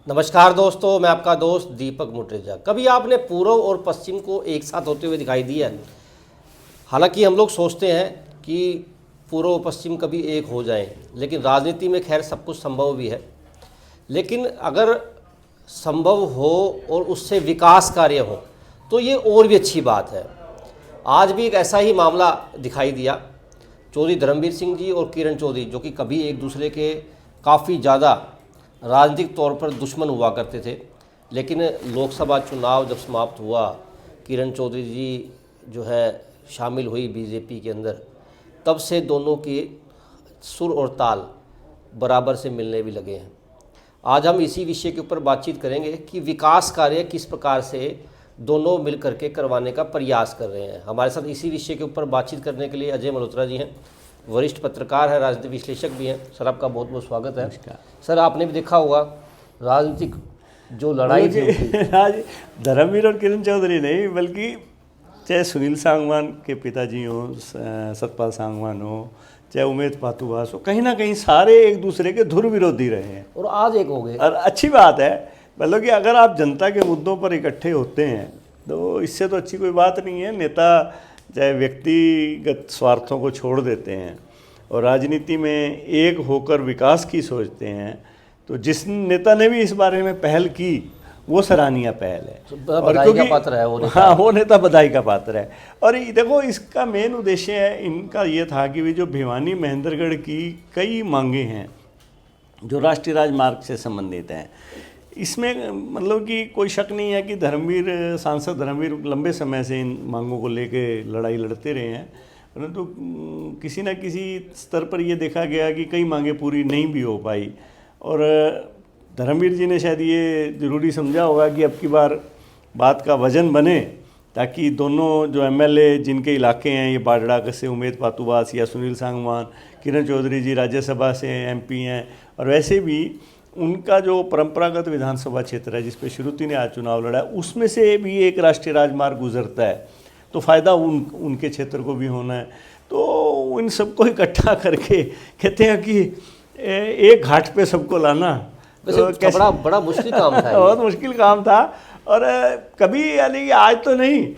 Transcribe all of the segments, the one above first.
नमस्कार दोस्तों, मैं आपका दोस्त दीपक मुटरेजा। कभी आपने पूर्व और पश्चिम को एक साथ होते हुए दिखाई दिया? हालांकि हम लोग सोचते हैं कि पूर्व और पश्चिम कभी एक हो जाएं, लेकिन राजनीति में खैर सब कुछ संभव भी है। लेकिन अगर संभव हो और उससे विकास कार्य हो तो ये और भी अच्छी बात है। आज भी एक ऐसा ही मामला दिखाई दिया। चौधरी धर्मवीर सिंह जी और किरण चौधरी, जो कि कभी एक दूसरे के काफ़ी ज़्यादा राजनीतिक तौर पर दुश्मन हुआ करते थे, लेकिन लोकसभा चुनाव जब समाप्त हुआ, किरण चौधरी जी जो है शामिल हुई बीजेपी के अंदर, तब से दोनों के सुर और ताल बराबर से मिलने भी लगे हैं। आज हम इसी विषय के ऊपर बातचीत करेंगे कि विकास कार्य किस प्रकार से दोनों मिल करके करवाने का प्रयास कर रहे हैं। हमारे साथ इसी विषय के ऊपर बातचीत करने के लिए अजय मल्होत्रा जी हैं, वरिष्ठ पत्रकार है, राजनीतिक विश्लेषक भी हैं। सर, आपका बहुत बहुत स्वागत है। सर, आपने भी देखा होगा राजनीतिक जो लड़ाई थी आज धर्मवीर और किरण चौधरी नहीं, बल्कि चाहे सुनील सांगवान के पिताजी हों, सतपाल सांगवान हो, चाहे उमेद पातुवास हो, कहीं ना कहीं सारे एक दूसरे के धुर विरोधी रहे हैं और आज एक हो गए। और अच्छी बात है, मतलब कि अगर आप जनता के मुद्दों पर इकट्ठे होते हैं तो इससे तो अच्छी कोई बात नहीं है। नेता चाहे व्यक्तिगत स्वार्थों को छोड़ देते हैं और राजनीति में एक होकर विकास की सोचते हैं, तो जिस नेता ने भी इस बारे में पहल की वो सराहनीय पहल है और बधाई का पात्र है वो नेता। हाँ, वो नेता बधाई का पात्र है। और देखो, इसका मेन उद्देश्य है इनका ये था कि वे जो भिवानी महेंद्रगढ़ की कई मांगे हैं जो राष्ट्रीय राजमार्ग से संबंधित हैं, इसमें मतलब कि कोई शक नहीं है कि सांसद धर्मवीर लंबे समय से इन मांगों को लेके लड़ाई लड़ते रहे हैं, परंतु किसी न किसी स्तर पर ये देखा गया कि कई मांगे पूरी नहीं भी हो पाई। और धर्मवीर जी ने शायद ये ज़रूरी समझा होगा कि अब की बार बात का वजन बने, ताकि दोनों जो एमएलए जिनके इलाके हैं, ये बाडड़ा से उमेद पातुवास या सुनील सांगवान, किरण चौधरी जी राज्यसभा से एमपी हैं, और वैसे भी उनका जो परंपरागत विधानसभा क्षेत्र है जिस पे श्रुति ने आज चुनाव लड़ा है, उसमें से भी एक राष्ट्रीय राजमार्ग गुजरता है, तो फ़ायदा उनके क्षेत्र को भी होना है। तो इन सबको इकट्ठा करके कहते हैं कि एक घाट पे सबको लाना तो बड़ा मुश्किल काम था। बहुत मुश्किल काम था। और कभी यानी कि आज तो नहीं,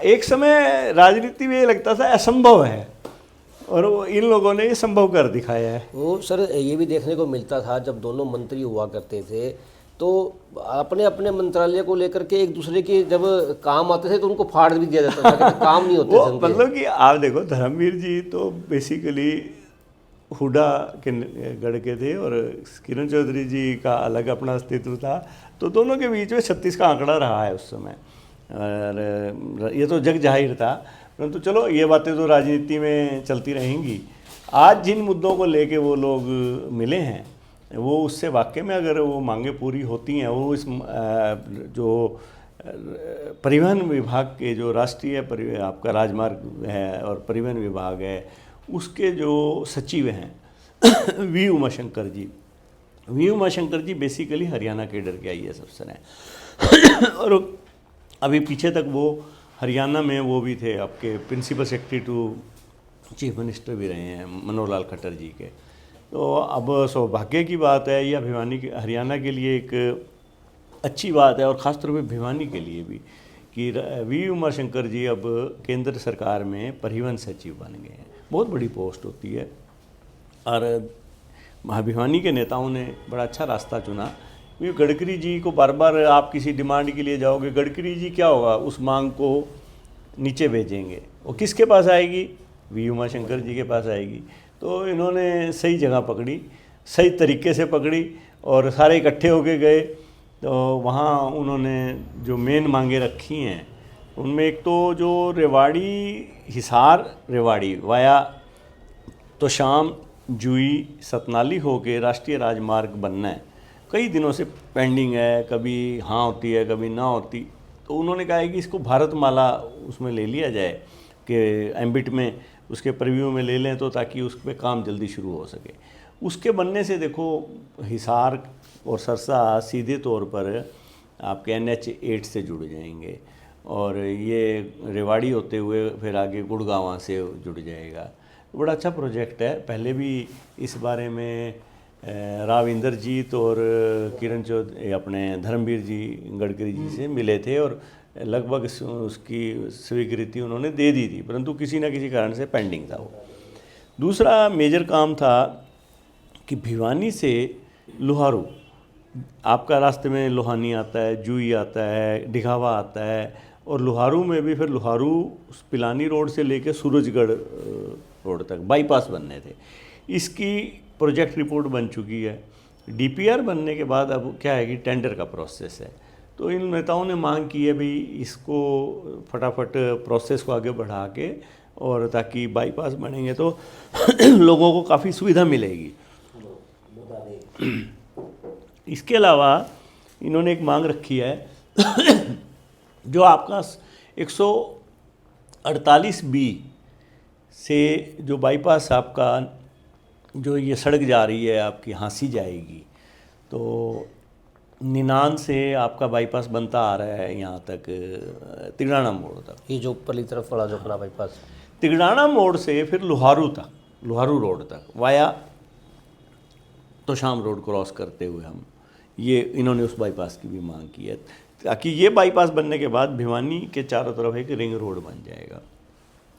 एक समय राजनीति में ये लगता था असंभव है, और वो इन लोगों ने ये संभव कर दिखाया है। वो सर, ये भी देखने को मिलता था जब दोनों मंत्री हुआ करते थे तो अपने अपने मंत्रालय को लेकर के एक दूसरे के जब काम आते थे तो उनको फाड़ भी दिया जाता था कि काम नहीं होते थे उनके। मतलब कि आप देखो, धर्मवीर जी तो बेसिकली हुडा के गढ़ के थे और किरण चौधरी जी का अलग अपना अस्तित्व था, तो दोनों के बीच में 36 का आंकड़ा रहा है उस समय, और ये तो जग जाहिर था। परंतु चलो, ये बातें तो राजनीति में चलती रहेंगी। आज जिन मुद्दों को लेके वो लोग मिले हैं, वो उससे वाकई में अगर वो मांगे पूरी होती हैं, वो इस जो परिवहन विभाग के जो राष्ट्रीय आपका राजमार्ग है और परिवहन विभाग है, उसके जो सचिव हैं V Umashankar ji basically Haryana cadre के IAS अफसर हैं और अभी पीछे तक वो हरियाणा में वो भी थे, आपके principal secretary to chief minister भी रहे हैं मनोहर लाल खट्टर जी के। तो अब सौभाग्य की बात है, यह हरियाणा के लिए एक अच्छी बात है, और ख़ासतौर पे भिवानी के लिए भी, कि वी उमाशंकर जी अब केंद्र सरकार में परिवहन सचिव बन गए हैं। बहुत बड़ी पोस्ट होती है, और भिवानी के नेताओं ने बड़ा अच्छा रास्ता चुना। क्योंकि गडकरी जी को बार बार आप किसी डिमांड के लिए जाओगे, गडकरी जी क्या होगा, उस मांग को नीचे भेजेंगे, वो किसके पास आएगी, वी उमाशंकर जी के पास आएगी। तो इन्होंने सही जगह पकड़ी, सही तरीके से पकड़ी, और सारे इकट्ठे होके गए। तो वहाँ उन्होंने जो मेन मांगे रखी हैं, उनमें एक तो जो हिसार रेवाड़ी वाया तोशाम जुई सतनाली होके राष्ट्रीय राजमार्ग बनना है, कई दिनों से पेंडिंग है, कभी हाँ होती है कभी ना होती। तो उन्होंने कहा है कि इसको भारतमाला उसमें ले लिया जाए, कि एम्बिट में उसके प्रीव्यू में ले लें, तो ताकि उस पर काम जल्दी शुरू हो सके। उसके बनने से देखो, हिसार और सरसा सीधे तौर पर आपके NH8 से जुड़ जाएंगे, और ये रेवाड़ी होते हुए फिर आगे गुड़गांव से जुड़ जाएगा। बड़ा अच्छा प्रोजेक्ट है। पहले भी इस बारे में राव इंद्रजीत और किरण चौधरी अपने धर्मवीर जी गडकरी जी से मिले थे और लगभग उसकी स्वीकृति उन्होंने दे दी थी, परंतु किसी न किसी कारण से पेंडिंग था वो। दूसरा मेजर काम था कि भिवानी से लोहारू, आपका रास्ते में लोहानी आता है, जूही आता है, डिघावा आता है, और लोहारू में भी फिर लोहारू पिलानी रोड से लेकर सूरजगढ़ रोड तक बाईपास बनने थे। इसकी प्रोजेक्ट रिपोर्ट बन चुकी है। डीपीआर बनने के बाद अब क्या है कि टेंडर का प्रोसेस है। तो इन नेताओं ने मांग की है भी इसको फटाफट प्रोसेस को आगे बढ़ा के, और ताकि बाईपास बनेंगे तो लोगों को काफ़ी सुविधा मिलेगी। इसके अलावा इन्होंने एक मांग रखी है जो आपका 148B से जो बाईपास आपका जो ये सड़क जा रही है आपकी हाँसी जाएगी, तो निनान से आपका बाईपास बनता आ रहा है यहाँ तक तिगड़ाना मोड़ तक, ये जो ऊपरली तरफ वाला जो अपना बाईपास, तिगड़ाना मोड़ से फिर लोहारू तक, लोहारू रोड तक वाया तोशाम रोड क्रॉस करते हुए हम ये इन्होंने उस बाईपास की भी मांग की है, ताकि ये बाईपास बनने के बाद भिवानी के चारों तरफ एक रिंग रोड बन जाएगा।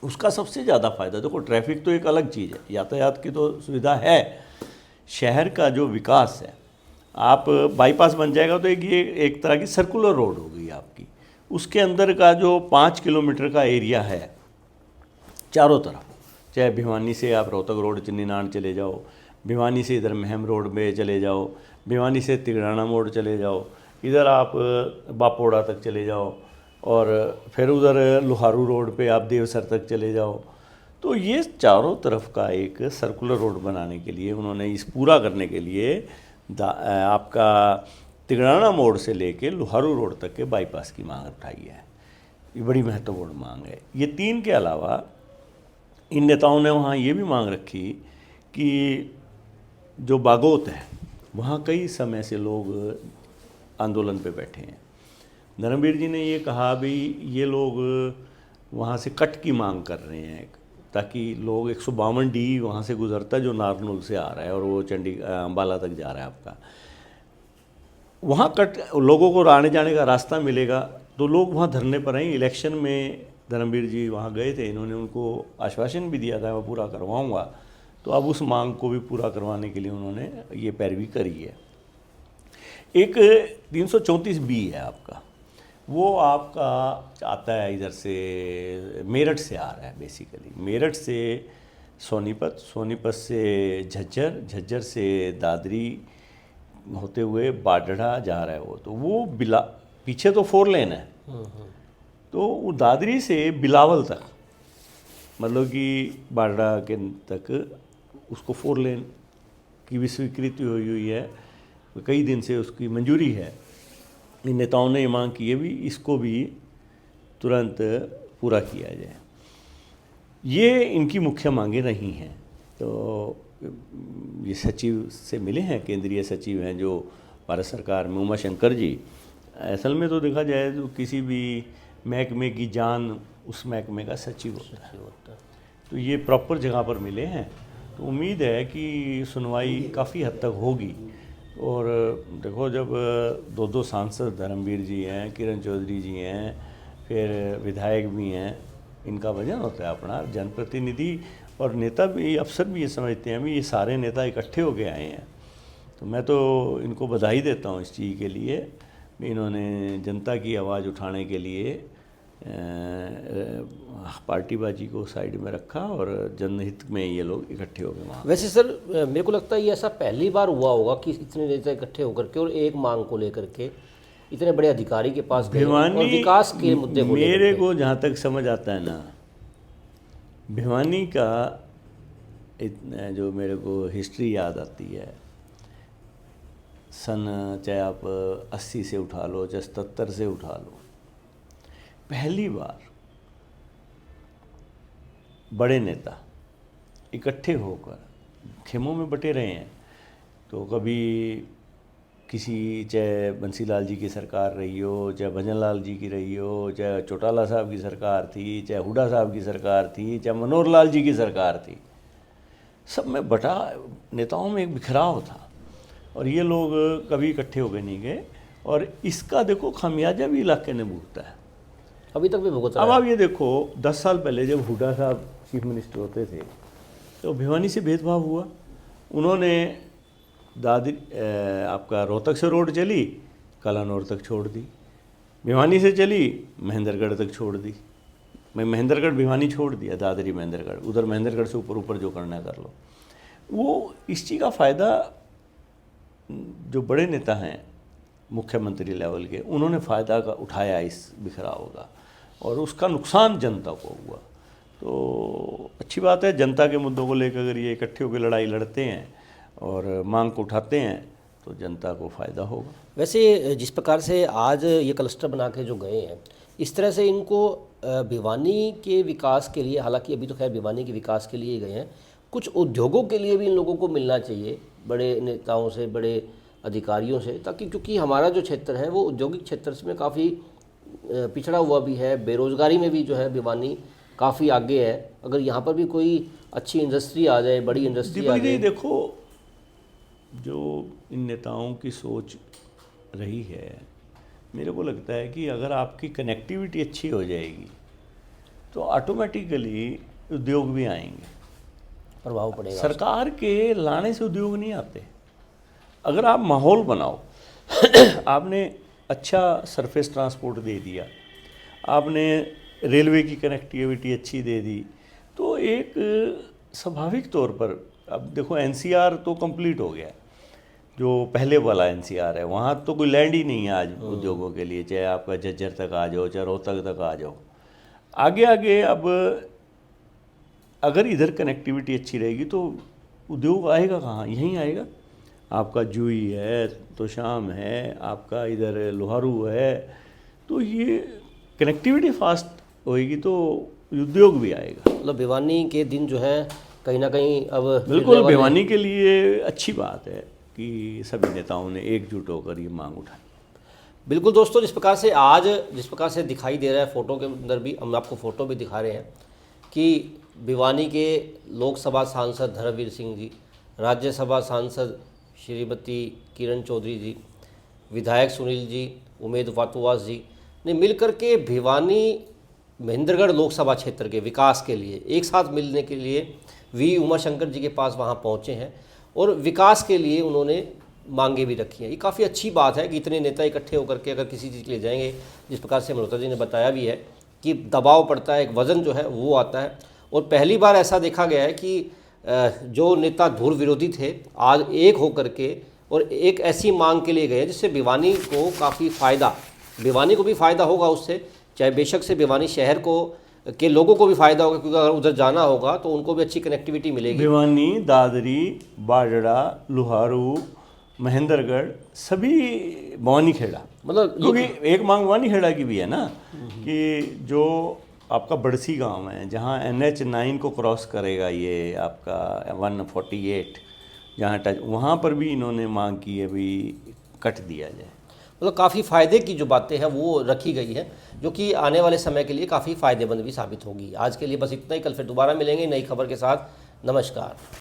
उसका सबसे ज़्यादा फ़ायदा, देखो ट्रैफिक तो एक अलग चीज़ है, यातायात की तो सुविधा है, शहर का जो विकास है, आप बाईपास बन जाएगा तो ये एक तरह की सर्कुलर रोड हो गई आपकी। उसके अंदर का जो 5 किलोमीटर का एरिया है चारों तरफ, चाहे भिवानी से आप रोहतक रोड निनान चले जाओ, भिवानी से इधर महम रोड में चले जाओ, भिवानी से तिगड़ाना मोड़ चले जाओ, इधर आप बापोड़ा तक चले जाओ, और फिर उधर लोहारू रोड पे आप देवसर तक चले जाओ। तो ये चारों तरफ का एक सर्कुलर रोड बनाने के लिए उन्होंने, इस पूरा करने के लिए आपका तिगड़ाना मोड़ से लेके लोहारू रोड तक के बाईपास की मांग उठाई है। ये बड़ी महत्वपूर्ण मांग है। ये तीन के अलावा इन नेताओं ने वहाँ ये भी मांग रखी कि जो बागोत है वहाँ कई समय से लोग आंदोलन पे बैठे हैं। धर्मवीर जी ने ये कहा भी ये लोग वहाँ से कट की मांग कर रहे हैं, ताकि लोग 152D वहाँ से गुजरता है जो नारनौल से आ रहा है और वो अम्बाला तक जा रहा है आपका, वहाँ कट लोगों को आने जाने का रास्ता मिलेगा तो लोग वहाँ धरने पर आएंगे। इलेक्शन में धर्मवीर जी वहाँ गए थे, इन्होंने उनको आश्वासन भी दिया था मैं पूरा करवाऊँगा, तो अब उस मांग को भी पूरा करवाने के लिए उन्होंने ये पैरवी करी है। एक 334B है आपका, वो आपका आता है इधर से मेरठ से आ रहा है, बेसिकली मेरठ से सोनीपत, सोनीपत से झज्जर, झज्जर से दादरी होते हुए बाडड़ा जा रहा है वो, तो वो पीछे तो 4 लेन है, तो वो दादरी से बिलावल तक, मतलब कि बाडड़ा के तक उसको 4 लेन की भी स्वीकृति हुई है, कई दिन से उसकी मंजूरी है। इन नेताओं ने ये मांग की है भी इसको भी तुरंत पूरा किया जाए। ये इनकी मुख्य मांगें रही हैं। तो ये सचिव से मिले हैं, केंद्रीय सचिव हैं जो भारत सरकार में, उमा शंकर जी। असल में तो देखा जाए तो किसी भी महकमे की जान उस महकमे का सचिव होता है, तो ये प्रॉपर जगह पर मिले हैं। तो उम्मीद है कि सुनवाई काफ़ी हद तक होगी। और देखो जब 2 सांसद धर्मवीर जी हैं, किरण चौधरी जी हैं, फिर विधायक भी हैं, इनका वजन होता है अपना। जनप्रतिनिधि और नेता भी, अफसर भी ये समझते हैं भी ये सारे नेता इकट्ठे होके आए हैं, तो मैं तो इनको बधाई देता हूँ इस चीज़ के लिए। इन्होंने जनता की आवाज़ उठाने के लिए पार्टीबाजी को साइड में रखा और जनहित में ये लोग इकट्ठे हो गए वहाँ। वैसे सर मेरे को लगता है ये ऐसा पहली बार हुआ होगा कि इतने नेता इकट्ठे होकर के और एक मांग को लेकर के इतने बड़े अधिकारी के पास गए और विकास के मुद्दे को मेरे को जहाँ तक समझ आता है ना, भिवानी का इतना जो मेरे को हिस्ट्री याद आती है, सन चाहे आप 80 से उठा लो, चाहे 77 से उठा लो, पहली बार बड़े नेता इकट्ठे होकर खेमों में बटे रहे हैं। तो कभी किसी, चाहे बंसीलाल जी की सरकार रही हो, चाहे भजन लाल जी की रही हो, चाहे चौटाला साहब की सरकार थी, चाहे हुड्डा साहब की सरकार थी, चाहे मनोहर लाल जी की सरकार थी, सब में बटा नेताओं में एक बिखराव था। और ये लोग कभी इकट्ठे होकर नहीं गए, और इसका देखो खामियाजा भी इलाके ने भुगता है, अभी तक भी भुगत अब रहा है। आप ये देखो 10 साल पहले जब हुड्डा साहब चीफ मिनिस्टर होते थे तो भिवानी से भेदभाव हुआ, उन्होंने आपका रोहतक से रोड चली कलानौर तक छोड़ दी, भिवानी से चली महेंद्रगढ़ तक छोड़ दी, मैं महेंद्रगढ़ भिवानी छोड़ दिया, दादरी महेंद्रगढ़, उधर महेंद्रगढ़ से ऊपर ऊपर जो करना है कर लो। वो इस चीज़ का फ़ायदा जो बड़े नेता हैं मुख्यमंत्री लेवल के, उन्होंने फ़ायदा का उठाया इस बिखराव का, और उसका नुकसान जनता को हुआ। तो अच्छी बात है, जनता के मुद्दों को लेकर अगर ये इकट्ठे होकर लड़ाई लड़ते हैं और मांग को उठाते हैं तो जनता को फ़ायदा होगा। वैसे जिस प्रकार से आज ये क्लस्टर बना के जो गए हैं, इस तरह से इनको भिवानी के विकास के लिए, हालांकि अभी तो खैर भिवानी के विकास के लिए गए हैं, कुछ उद्योगों के लिए भी इन लोगों को मिलना चाहिए, बड़े नेताओं से, बड़े अधिकारियों से, ताकि क्योंकि हमारा जो क्षेत्र है वो औद्योगिक क्षेत्र में काफ़ी पिछड़ा हुआ भी है, बेरोज़गारी में भी जो है भिवानी काफ़ी आगे है। अगर यहाँ पर भी कोई अच्छी इंडस्ट्री आ जाए, बड़ी इंडस्ट्री आ जाए। देखो जो इन नेताओं की सोच रही है, मेरे को लगता है कि अगर आपकी कनेक्टिविटी अच्छी हो जाएगी तो ऑटोमेटिकली उद्योग भी आएंगे, प्रभाव पड़ेगा। सरकार के लाने से उद्योग नहीं आते, अगर आप माहौल बनाओ आपने अच्छा सरफेस ट्रांसपोर्ट दे दिया, आपने रेलवे की कनेक्टिविटी अच्छी दे दी, तो एक स्वाभाविक तौर पर, अब देखो एनसीआर तो कंप्लीट हो गया, जो पहले वाला एनसीआर है, वहाँ तो कोई लैंड ही नहीं है आज उद्योगों के लिए, चाहे आपका झज्जर तक आ जाओ, चाहे रोहतक तक आ जाओ, आगे आगे। अब अगर इधर कनेक्टिविटी अच्छी रहेगी तो उद्योग आएगा कहाँ, यहीं आएगा। आपका जुई है, तोशाम है, आपका इधर लोहारू है, तो ये कनेक्टिविटी फास्ट होएगी तो उद्योग भी आएगा। मतलब भिवानी के दिन जो है कहीं ना कहीं अब बिल्कुल भिवानी के लिए अच्छी बात है कि सभी नेताओं ने एकजुट होकर ये मांग उठाई। बिल्कुल दोस्तों, जिस प्रकार से आज जिस प्रकार से दिखाई दे रहा है, फ़ोटो के अंदर भी हम आपको फ़ोटो भी दिखा रहे हैं कि भिवानी के लोकसभा सांसद धर्मवीर सिंह जी, राज्यसभा सांसद श्रीमती किरण चौधरी जी, विधायक सुनील जी, उमेद वातुवास जी ने मिलकर के भिवानी महेंद्रगढ़ लोकसभा क्षेत्र के विकास के लिए एक साथ मिलने के लिए वी उमाशंकर जी के पास वहाँ पहुँचे हैं और विकास के लिए उन्होंने मांगे भी रखी हैं। ये काफ़ी अच्छी बात है कि इतने नेता इकट्ठे होकर के अगर किसी चीज़ के लिए जाएंगे, जिस प्रकार से मल्होत्रा जी ने बताया भी है कि दबाव पड़ता है, एक वज़न जो है वो आता है। और पहली बार ऐसा देखा गया है कि जो नेता धुर विरोधी थे आज एक होकर के और एक ऐसी मांग के लिए गए जिससे भिवानी को काफ़ी फ़ायदा, भिवानी को भी फ़ायदा होगा उससे, चाहे बेशक से भिवानी शहर को के लोगों को भी फ़ायदा होगा, क्योंकि अगर उधर जाना होगा तो उनको भी अच्छी कनेक्टिविटी मिलेगी। भिवानी, दादरी, बाजड़ा, लोहारू, महेंद्रगढ़, सभी भवानीखेड़ा, मतलब क्योंकि एक मांग भवानीखेड़ा की भी है ना कि जो आपका बड़सी गांव है जहां NH9 को क्रॉस करेगा ये आपका 148 जहां टच, वहां पर भी इन्होंने मांग की है भी कट दिया जाए। मतलब काफ़ी फ़ायदे की जो बातें हैं वो रखी गई है, जो कि आने वाले समय के लिए काफ़ी फ़ायदेमंद भी साबित होगी। आज के लिए बस इतना ही, कल फिर दोबारा मिलेंगे नई खबर के साथ। नमस्कार।